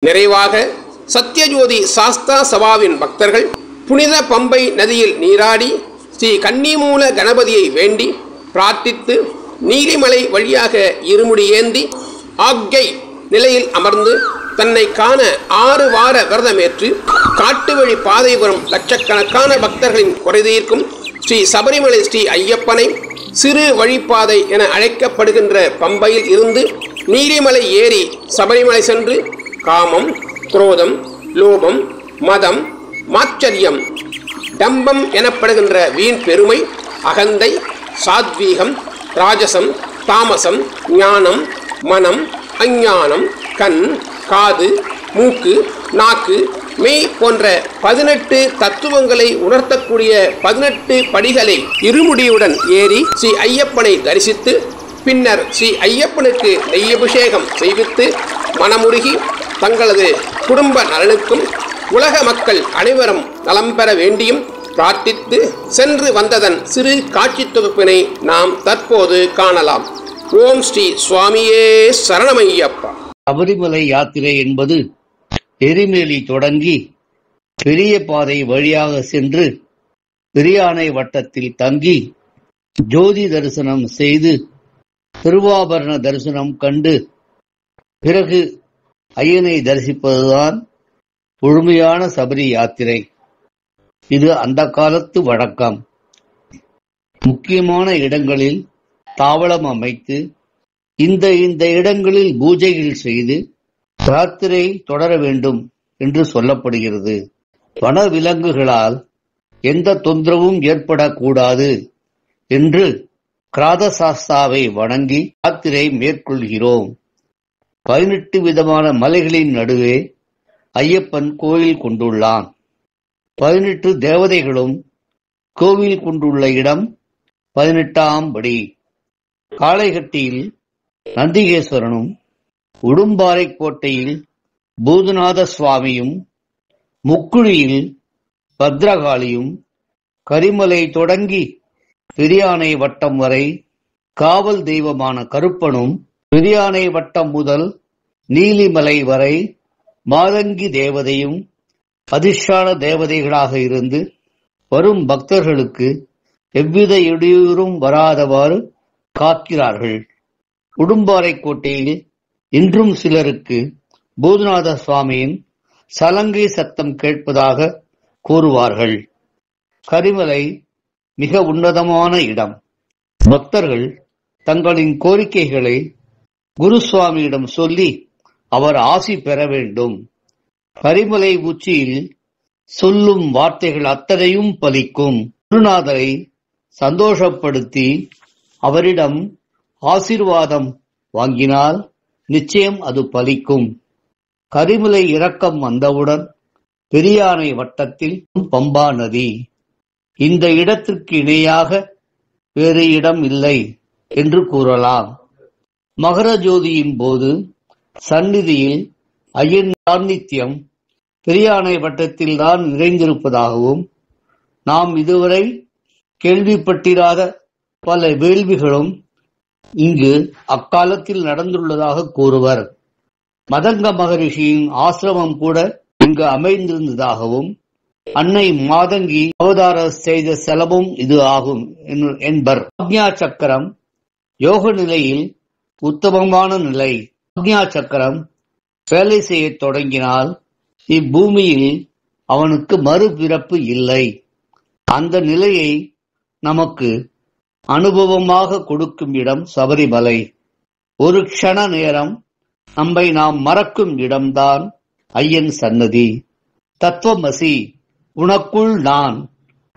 நிறைவாக சத்யஜோதி சாஸ்தா சபாவின் பக்தர்கள் புனித பம்பை நதியில் நீராடி ஸ்ரீ கன்னிமூல கணபதியை வேண்டி பிரார்த்தித்து நீலிமலை வழியாக இருமுடி ஏந்தி ஆக்ஞை நிலையில் அமர்ந்து தன்னை காண 6 வார விரதமேற்று காட்டு வழி பாதை வரும் லட்சக்கணக்கான பக்தர்களின் குறைதீர்க்கும் ஸ்ரீ சபரிமலை ஸ்ரீ ஐயப்பனை சிறு வழிப்பாதை என அழைக்கப்படுகின்ற பம்பையில் இருந்து நீலிமலை ஏறி சபரிமலை சென்று காமம், குரோதம், லோபம், மதம், மாச்சரியம், டம்பம் எனப்படுகின்ற வீண் பெருமை, அகந்தை, சாத்வீகம், ராஜசம், தாமசம், ஞானம், மனம், அஞ்ஞானம், கண், காது, மூக்கு, நாக்கு, மெய் போன்ற 18 தத்துவங்களை உணர்த்தக்கூடிய 18 படிகளை இருமுடியுடன் ஏறி ஸ்ரீ ஐயப்பனை தரிசித்து பின்னர் ஸ்ரீ ஐயப்பனுக்கு நெய்யபிஷேகம் செய்வித்து மனமுருகி தங்களது குடும்ப நலனுக்கும் உலக மக்கள் அனைவரும் நலம் பெற வேண்டியும் பிரார்த்தித்து சென்று வந்ததன் சிறு காட்சி தொகுப்பினை நாம் தற்போது காணலாம். ஓம் ஸ்ரீ சுவாமியே சரணமையப்பா. சபரிமலை யாத்திரை என்பது எரிமேலி தொடங்கி பெரிய பாதை வழியாக சென்று பெரியானை வட்டத்தில் தங்கி ஜோதி தரிசனம் செய்து திருவாபரண தரிசனம் கண்டு பிறகு ஐயனை தரிசிப்பதுதான் முழுமையான சபரி யாத்திரை. இது அந்த காலத்து வழக்கம். முக்கியமான இடங்களில் தாவளம் அமைத்து இந்த இடங்களில் பூஜைகள் செய்து யாத்திரை தொடர வேண்டும் என்று சொல்லப்படுகிறது. வனவிலங்குகளால் எந்த தொந்தரவும் ஏற்படக்கூடாது என்று கிராதசாஸ்தாவை வணங்கி யாத்திரை மேற்கொள்கிறோம். 18 விதமான மலைகளின் நடுவே ஐயப்பன் கோயில் கொண்டுள்ளான். 18 தேவதைகளும் கோவில் கொண்டுள்ள இடம் 18ஆம் படி. காளைகட்டியில் நந்திகேஸ்வரனும் உடும்பாறை கோட்டையில் பூதநாத சுவாமியும் முக்குழியில் பத்ரகாளியும் கரிமலை தொடங்கி பெரியானை வட்டம் வரை காவல் தெய்வமான கருப்பனும் பெரியானை வட்டம் முதல் நீலிமலை வரை மாதங்கி தேவதையும் அதிஷ்டான தேவதைகளாக இருந்து வரும் பக்தர்களுக்கு எவ்வித இடையூறும் வராதவாறு காக்கிறார்கள். உடும்பாறை கோட்டையில் இன்றும் சிலருக்கு பூதநாத சுவாமியின் சலங்கை சத்தம் கேட்பதாக கூறுவார்கள். கரிமலை மிக உன்னதமான இடம். பக்தர்கள் தங்களின் கோரிக்கைகளை குருசுவாமியிடம் சொல்லி அவர் ஆசி பெற வேண்டும். கரிமலை உச்சியில் சொல்லும் வார்த்தைகள் அத்தனையும் பலிக்கும். குருநாதரை சந்தோஷப்படுத்தி அவரிடம் ஆசீர்வாதம் வாங்கினால் நிச்சயம் அது பலிக்கும். கரிமலை இறக்கம் வந்தவுடன் பெரியானை வட்டத்தில் பம்பா நதி. இந்த இடத்திற்கு இணையாக வேறு இடம் இல்லை என்று கூறலாம். மகர ஜோதியின் போது சந்நிதியில் ஐயன் சாநித்தியம் பெரியானை வட்டத்தில் தான் நிறைந்திருப்பதாகவும் நாம் இதுவரை கேள்விப்பட்டிராத பல வேள்விகளும் இங்கு அக்காலத்தில் நடந்துள்ளதாக கூறுவர். மதங்க மகரிஷியின் ஆசிரமம் கூட இங்கு அமைந்திருந்ததாகவும் அன்னை மாதங்கி அவதார செய்த ஸ்தலமும் இது ஆகும் என்பர். ஆக்ஞா சக்கரம் யோக நிலையில் உத்தமமான நிலை. ஆக்ஞா சக்கரம் வேலை செய்ய தொடங்கினால் இப்பூமியில் அவனுக்கு மறுபிறப்பு இல்லை. அந்த நிலையை நமக்கு அனுபவமாக கொடுக்கும் இடம் சபரிமலை. ஒரு க்ஷண நேரம் நம்மை நாம் மறக்கும் இடம்தான் ஐயன் சன்னதி. தத்துவமசி, உனக்குள் நான்,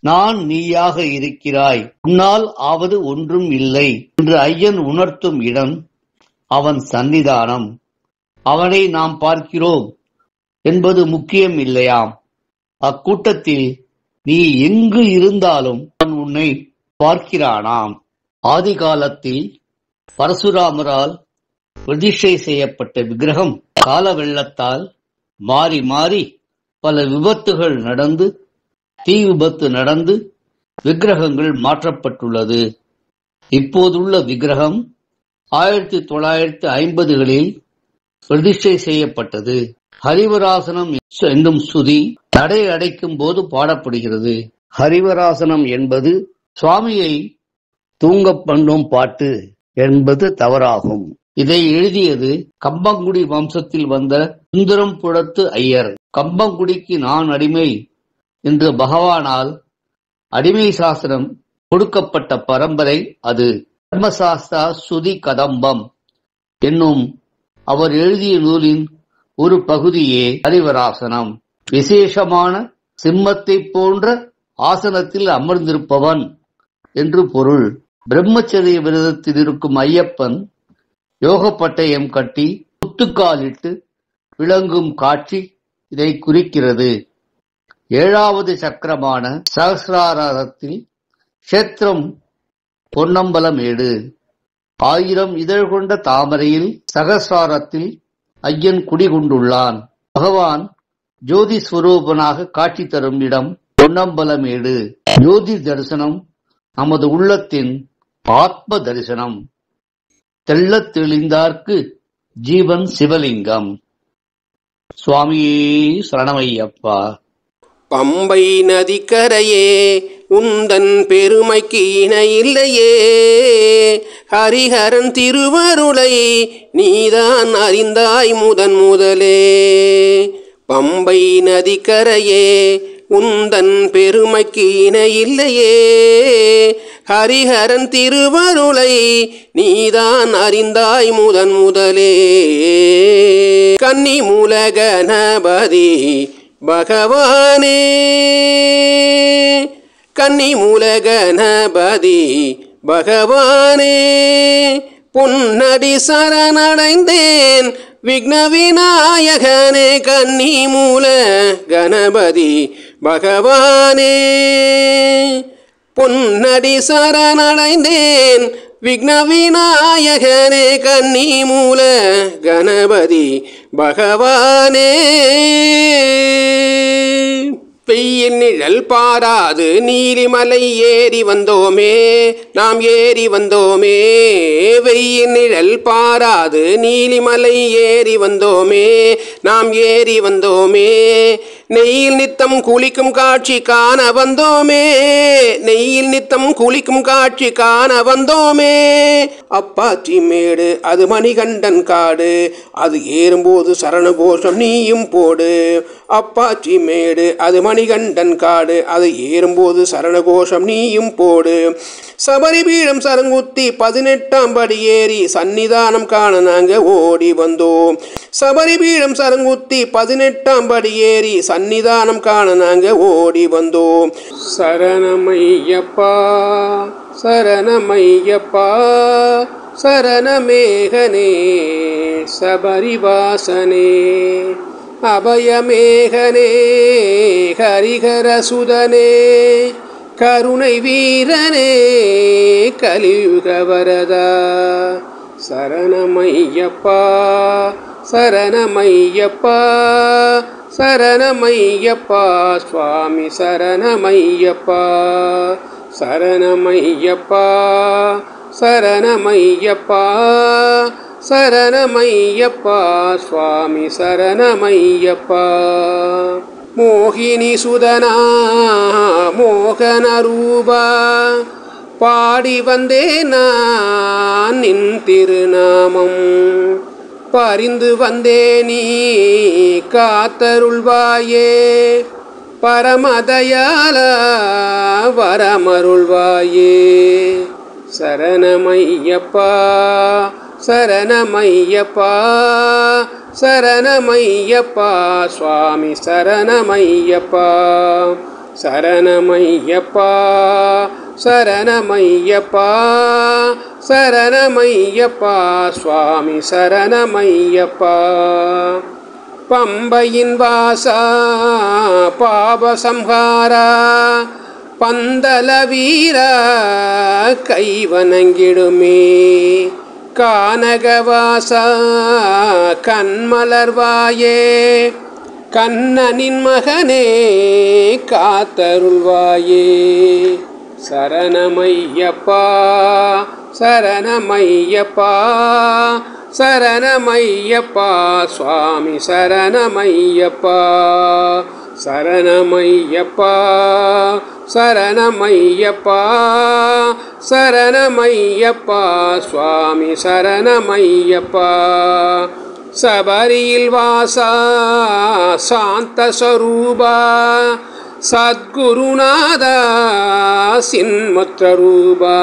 நான் நீயாக இருக்கிறாய், உன்னால் ஆவது ஒன்றும் இல்லை என்று ஐயன் உணர்த்தும் இடம் அவன் சன்னிதானம். அவனை நாம் பார்க்கிறோம் என்பது முக்கியம் இல்லையாம். அக்கூட்டத்தில் நீ எங்கு இருந்தாலும் அவன் உன்னை பார்க்கிறானாம். ஆதி காலத்தில் பரசுராமரால் பிரதிஷ்டை செய்யப்பட்ட விக்கிரகம் கால வெள்ளத்தால் மாறி மாறி பல விபத்துகள் நடந்து, தீ விபத்து நடந்து விக்கிரகங்கள் மாற்றப்பட்டுள்ளது. இப்போதுள்ள விக்கிரகம் 1950களில் பிரதிஷ்டை செய்யப்பட்டது. ஹரிவராசனம் என்னும் ஸ்துதி நடை அடைக்கும் போது பாடப்படுகிறது. ஹரிவராசனம் என்பது சுவாமியை தூங்க பண்ணும் பாட்டு என்பது தவறாகும். இதை எழுதியது கம்பங்குடி வம்சத்தில் வந்த சுந்தரம் புழத்து ஐயர். கம்பங்குடிக்கு நான் அடிமை என்று பகவானால் அடிமை சாஸ்திரம் கொடுக்கப்பட்ட பரம்பரை அது. தர்மசாஸ்திரா சுதி கதம்பம் என்னும் அவர் எழுதிய நூலின் ஒரு பகுதியே ஹரிவராசனம். விசேஷமான சிம்மத்தை போன்ற ஆசனத்தில் அமர்ந்திருப்பவன் என்று பொருள். பிரம்மச்சரிய விரதத்தில் இருக்கும் ஐயப்பன் யோக பட்டயம் கட்டி முத்துக்காலிட்டு விளங்கும் காட்சி இதை குறிக்கிறது. 7வது சக்கரமான சகசிராரத்தில் கஷேத்திரம் பொன்னம்பலமேடு. 1000 இதழ் கொண்ட தாமரையில் சகசிராரத்தில் ஐயன் குடிகொண்டுள்ளான். பகவான் ஜோதி ஸ்வரூபனாக காட்சி தரும் இடம் பொன்னம்பலமேடு. ஜோதி தரிசனம் நமது உள்ளத்தின் ஆத்ம தரிசனம். தெள்ளத் தெளிந்தார்க்கு ஜீவன் சிவலிங்கம். சுவாமியே சரணமையப்பா. பம்பை நதிக்கரையே உந்தன் பெருமைக்கு இணையில்லையே, ஹரிஹரன் திருவருளை நீதான் அறிந்தாய் முதன் முதலே. பம்பை நதிக்கரையே உந்தன் பெருமைக்கு இணையில்லையே, ஹரிஹரன் திருவருளை நீதான் அறிந்தாய் முதன் முதலே. கன்னி மூல கணபதி பகவானே, கன்னி மூல கணபதி பகவானே, பொன்னடி சரணடைந்தேன் விக்ன விநாயகனே. கன்னி மூல கணபதி பகவானே, பொன்னடி சரணடைந்தேன் விக்ன விநாயகனே. கன்னி மூல கணபதி பகவானே. வெயில் நிழல் பாராது நீலிமலை ஏறி வந்தோமே, நாம் ஏறி வந்தோமே. வெயில் நிழல் பாராது நீலிமலை ஏறி வந்தோமே, நாம் ஏறி வந்தோமே. நெய்யில் நித்தம் குளிக்கும் காட்சி காண வந்தோமே, நெய்யில் நித்தம் குளிக்கும் காட்சி காண வந்தோமே. அப்பாச்சி மேடு அது மணிகண்டன் காடு, அது ஏறும்போது சரணகோஷம் நீயும் போடு. அப்பாச்சி மேடு அது மணிகண்டன் காடு, அது ஏறும்போது சரணகோஷம் நீயும் போடு. சபரிபீடம் சரங்குத்தி 18ஆம் படி ஏறி சன்னிதானம் காண நாங்க ஓடி வந்தோம். சபரிபீடம் சரங்குத்தி 18ஆம் படி ஏறி சன்னிதானம் காண நாங்க ஓடி வந்தோம். சரணமையப்பா சரணமையப்பா சரணமேகனே சபரிவாசனே, அபயமேகனே ஹரிஹரசுதனே, கருணை வீரனே கலியுக வரதா. சரணமையப்பா சரணமையப்பா சரணமையப்பா சுவாமி சரணமையப்பா. சரணமையப்பா சரணமையப்பா சரணமையப்பா சுவாமி சரணமையப்பா. மோகினி சுதனா மோகன ரூபா, பாடி வந்தே நான் நின் திருநாமம். பரிந்து வந்தே நீ காத்தருள்வாயே, பரமதயால வரமருள்வாயே. சரணமையப்பா சரணமையப்பா சரணமையப்பா சுவாமி சரணமையப்பா. சரணமையப்பா சரணமையப்பா சரணமையப்பா சுவாமி சரணமையப்பா. பம்பையின் வாசா பாபசம்ஹாரா, பந்தல வீரா கைவணங்கிடுமே. கானகவாசா கண்மலர்வாயே, கண்ணனின் மகனே காத்தருள்வாயே. சரணமையப்பா சரணமையப்பா சரணமையப்பா சுவாமி சரணமையப்பா சரணமையப்பா சரணமையப்பா சரணமையப்பா சுவாமி சரணமையப்பா சபரியில் வாசா சாந்த ஸ்வரூபா சத்குருநாதா சின்முத்திர ரூபா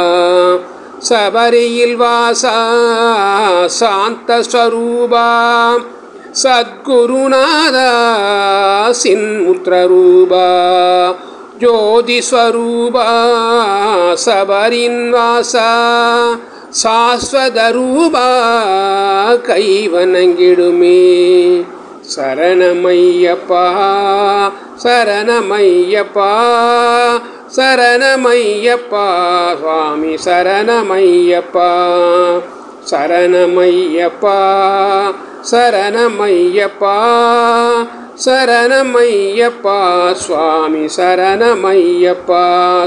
சபரியில் வாசா சாந்த ஸ்வரூபா சத்குருநாதா சின்முத்திர ரூபா ஜோதி ஸ்வரூபா சபரின் வாசா சாஸ்வத ரூபா கைவணங்கிடுமே சரணமையப்பா சரணமையப்பா சரணமையப்பா சுவாமி சரணமையப்பா சரணமையப்பா சரணமையப்பா சரணமையப்பா சுவாமி சரணமையப்பா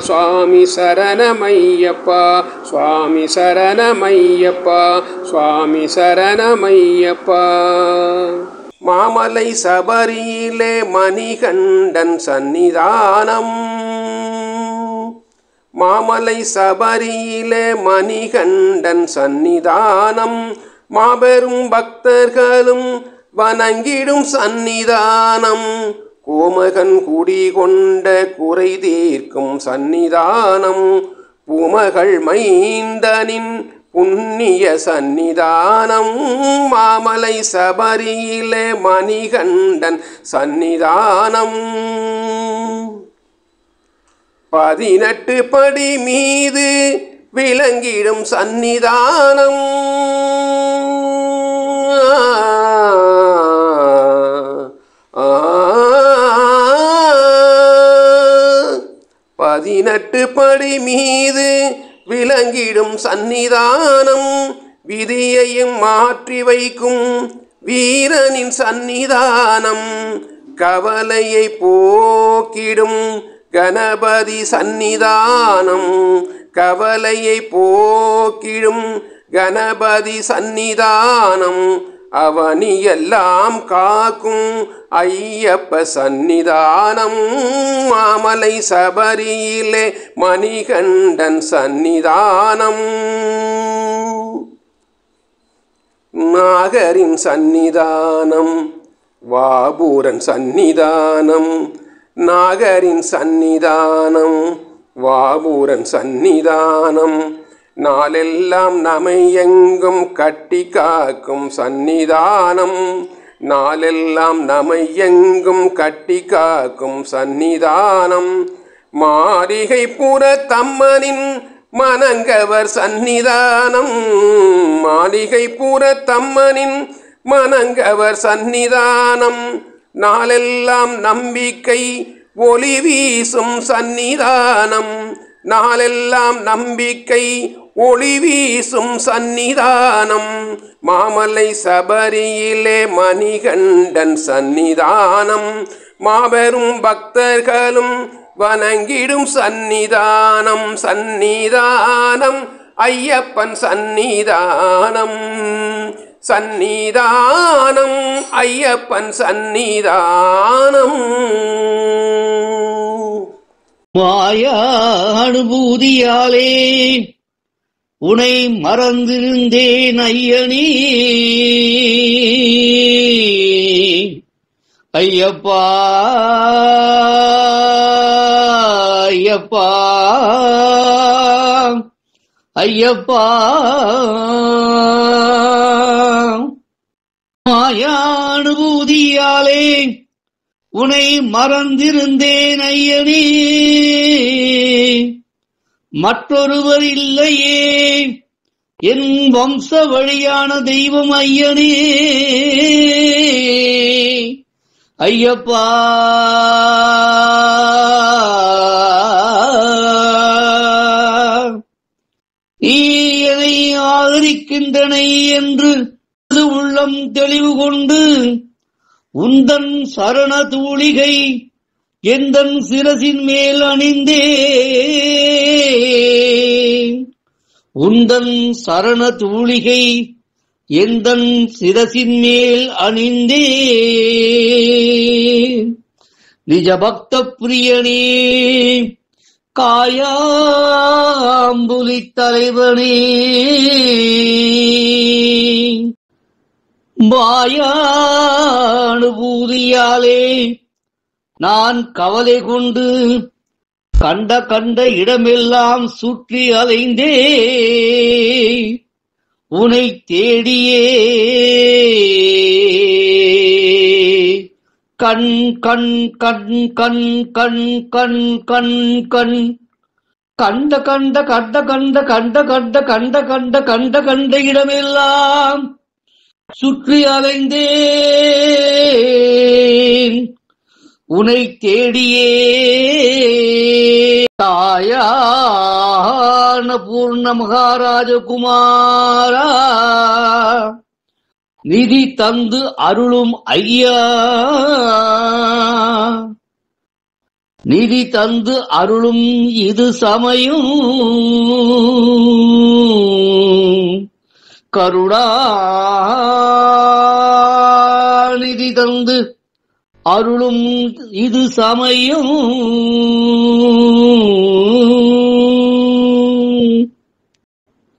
சுவாமி சரணமையப்பா சுவாமி சரணமையப்பா சுவாமி சரணமையப்பா மாமலை சபரியிலே மணிகண்டன் சந்நிதானம் மாமலை சபரியிலே மணிகண்டன் சந்நிதானம் மாபெரும் பக்தர்களும் வணங்கிடும் சந்நிதானம் கோமகன் குடிகொண்ட குறை தீர்க்கும் சந்நிதானம் பூமகள் மைந்தனின் புண்ணிய சந்நிதானம் மாமலை சபரியிலே மணிகண்டன் சந்நிதானம் 18 படி மீது விளங்கிடும் சந்நிதானம் 18 படி மீது விளங்கிடும் சந்நிதானம் விதியையும் மாற்றி வைக்கும் வீரனின் சந்நிதானம் கவலையை போக்கிடும் கணபதி சந்நிதானம் கவலையை போக்கிடும் கணபதி சந்நிதானம் அவனியெல்லாம் காக்கும் ஐயப்ப சந்நிதானம் மாமலை சபரியிலே மணிகண்டன் சந்நிதானம் நாகரின் சந்நிதானம் வாபூரன் சந்நிதானம் நாகரின் சந்நிதானம் வாபூரன் சந்நிதானம் நாளெல்லாம் நம்மை எங்கும் கட்டி காக்கும் சந்நிதானம் நாளெல்லாம் நம்மை எங்கும் கட்டி காக்கும் சந்நிதானம் மாளிகை புற தம்மனின் மணங்கவர் சந்நிதானம் மாளிகை புற தம்மனின் மணங்கவர் சந்நிதானம் நாளெல்லாம் நம்பிக்கை ஒளி வீசும் சந்நிதானம் நாளெல்லாம் நம்பிக்கை ஒளி வீசும் சந்நிதானம் மாமலை சபரியிலே மணிகண்டன் சந்நிதானம் மாபெரும் பக்தர்களும் வணங்கிடும் சந்நிதானம் சந்நிதானம் ஐயப்பன் சந்நிதானம் சந்நிதானம் ஐயப்பன் சந்நிதானம் மாயா அனுபூதியாலே உனை மறந்திருந்தேன் ஐயனே ஐயப்பா ஐயப்பா ஐயப்பா மாயா அனுபூதியாலே உனை மறந்திருந்தேன் ஐயனே மற்றொருவர் இல்லையே என் வம்ச வழியான தெய்வம் ஐயனே ஐயப்பா நீ என்னை ஆதரிக்கின்றனை என்று உள்ளம் தெளிவு கொண்டு உந்தன் சரண தூளிகை எந்தன் சிரசின் மேல் அணிந்தே உந்தன் சரண தூளிகை எந்தன் சிரசின் மேல் அணிந்தே நிஜ பக்த பிரியனே காயாம்புலி தலைவனே மாயானுபூதியாலே நான் கவலை கொண்டு கண்ட இடமெல்லாம் சுற்றி அலைந்தே உனை தேடியே கண் கண் கண் கண் கண் கண் கண் கண் கண்ட கண்ட கண்ட கண்ட கண்ட கண்ட கண்ட கண்ட கண்ட கண்ட இடமெல்லாம் சுற்றி அலைந்தேன் உனை தேடியே தாயான பூர்ண மகாராஜகுமாரா நிதி தந்து அருளும் ஐயா நிதி தந்து அருளும் இது சமயம் கருணாநிதி தந்து அருளும் இது சமயம்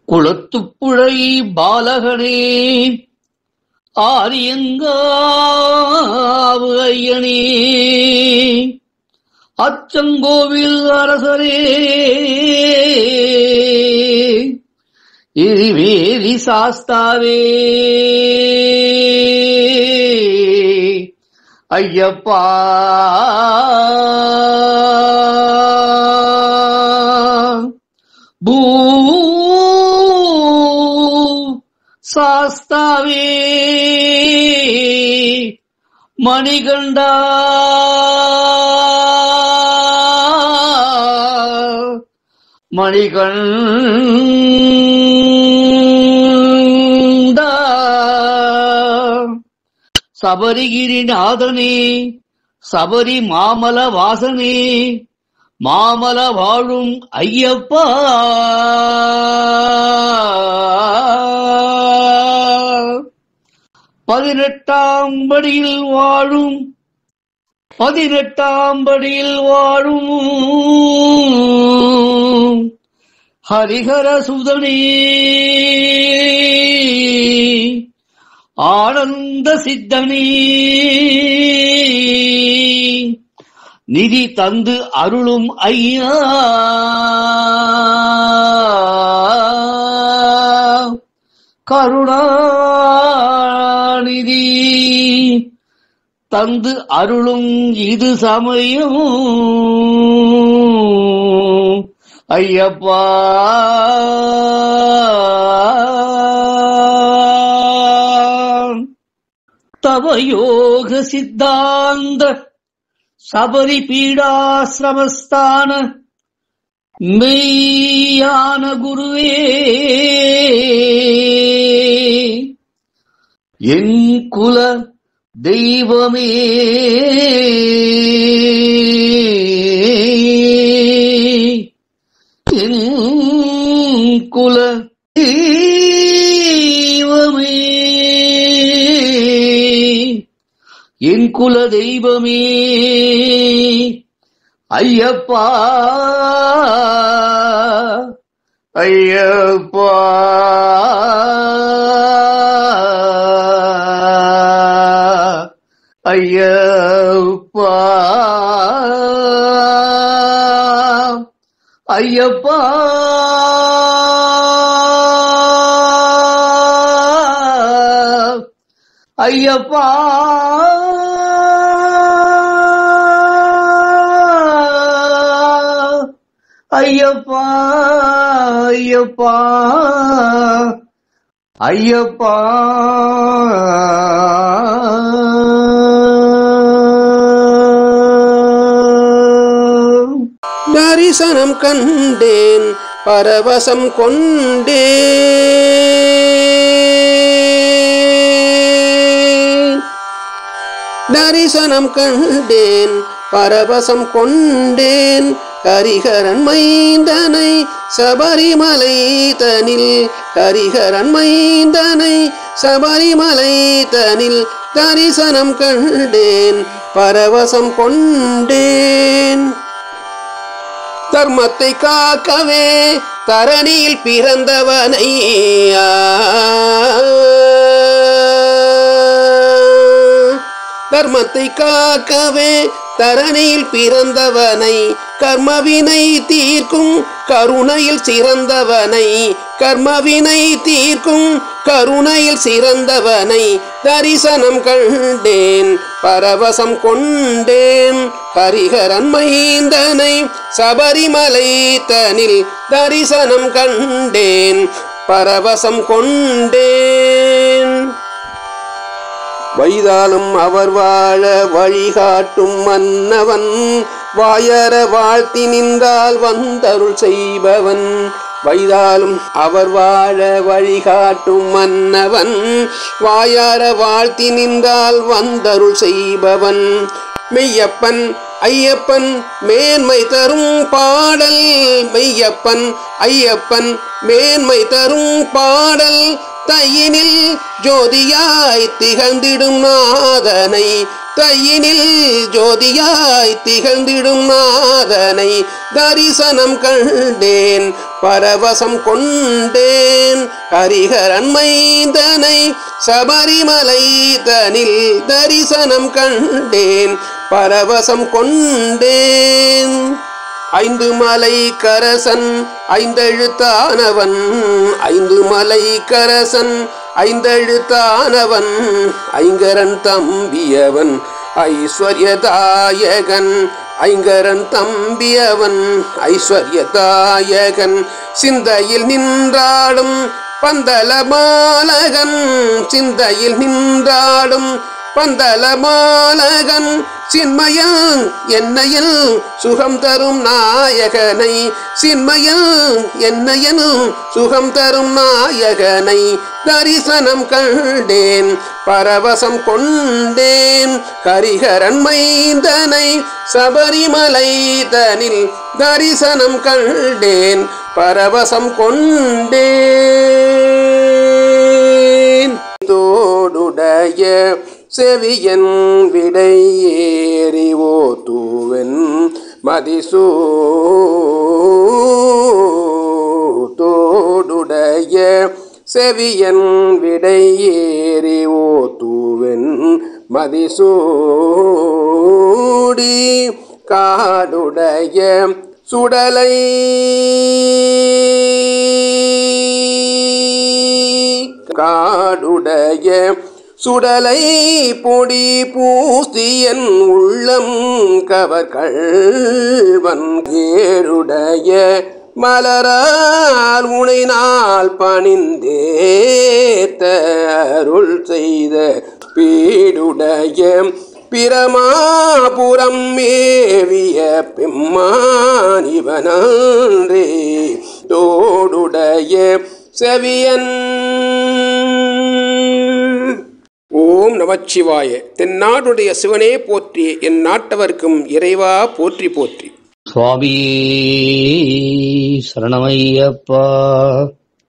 குளத்துப்புழை பாலகனே ஆரியங்காவு ஐயனே அச்சங்கோவில் அரசரே இருவேலி சாஸ்தாவே ஐயப்பா பூ சாஸ்தாவே மணிகண்டா மணிகண்டா சபரிகிரிநாதனே சபரி மாமல வாசனே மாமல வாழும் ஐயப்பா பதினெட்டாம் படியில் வாழும் ஹரிஹர சுதனே ஆனந்த சித்தனே நிதி தந்து அருளும் ஐயா கருணாநிதி தந்து அருளும் இது சமயம் ஐயப்பா தவயோக சித்தாந்த சபரி பீடாசிரமஸ்தான மெய்யான குருவே என் குல தெய்வமே என் குல தெய்வமே என் குல தெய்வமே ஐயப்பா ஐயப்பா ஐயப்பா ஐயப்பா ஐயப்பா ஐயப்பா ஐயப்பா ஐயப்பா தரிசனம் கண்டேன் பரவசம் கொண்டேன் தரிசனம் கண்டேன் பரவசம் கொண்டேன் ஹரிஹரன் மைந்தனை சபரிமலை தனில் ஹரிஹரன் மைந்தனை சபரிமலை தனில் தரிசனம் கண்டேன் பரவசம் கொண்டேன். தர்மத்தை காக்கவே தரணியில் பிறந்தவனை தர்மத்தை காக்கவே தரணியில் பிறந்தவனை கர்மவினை தீர்க்கும் கருணையில் சிறந்தவனை கர்மவினை தீர்க்கும் கருணையில் சிறந்தவனை தரிசனம் கண்டேன் பரவசம் கொண்டேன். ஹரிஹரன் மைந்தனை சபரிமலை தனில் தரிசனம் கண்டேன் பரவசம் கொண்டேன். வைதாலும் அவர் வாழ வழிகாட்டும் மன்னவன் வாயர வாழ்த்தி நின்றால் வந்தருள் செய்பவன். வைதாலும் அவர் வாழ வழிகாட்டும் மன்னவன் வாயார வாழ்த்தி நின்றால் வந்தருள் செய்பவன். மெய்யப்பன் ஐயப்பன் மேன்மை தரும் பாடல் மெய்யப்பன் ஐயப்பன் மேன்மை தரும் பாடல் தையினில் ஜோதியாய் திகழ்ந்திடும் நாதனை தையினில் ஜோதியாய் திகழ்ந்திடும் நாதனை தரிசனம் கண்டேன் பரவசம் கொண்டேன். ஹரிஹரன் மைந்தனை சபரிமலை தனில் தரிசனம் கண்டேன் பரவசம் கொண்டேன். ஐந்து மலை கரசன் ஐந்தெழுத்தானவன் ஐந்து மலை கரசன் ஐந்தெழுத்தானவன் ஐங்கரன் தம்பியவன் ஐஸ்வர்யதாயகன் ஐங்கரன் தம்பியவன் ஐஸ்வர்யதாயகன். சிந்தையில் நின்றாடும் பந்தலமாலகன் சிந்தையில் நின்றாடும் பந்தலமாலகன் சின்மயன் என்னையில் சுகம் தரும் நாயகனை சின்மயன் என்னையில் சுகம் தரும் நாயகனை தரிசனம் கண்டேன் பரவசம் கொண்டேன். ஹரிஹரன் மைந்தனை சபரிமலை தனில் தரிசனம் கண்டேன் பரவசம் கொண்டேன். தோடுடைய செவியன் விடையேறி ஓத்துவன் மதிசூதோடுடைய செவியன் விடையேறி ஓத்துவன் மதிசூடி காடுடைய சுடலை காடுடைய சுடலை பொடி பூஸ்தியன் உள்ளம் கவர்கள்வன் ஏழுடைய மலரால் உனை நாள் பணிந்தேத்த அருள் செய்த பீடுடைய பிரமாபுரம் மேவிய பெம்மானிவனே தோடுடைய செவியன். ஓம் நமச்சிவாய. தென்னாடுடைய சிவனே போற்றி, என் நாட்டவர்க்கும் இறைவா போற்றி போற்றி. சுவாமி சரணமையப்பா.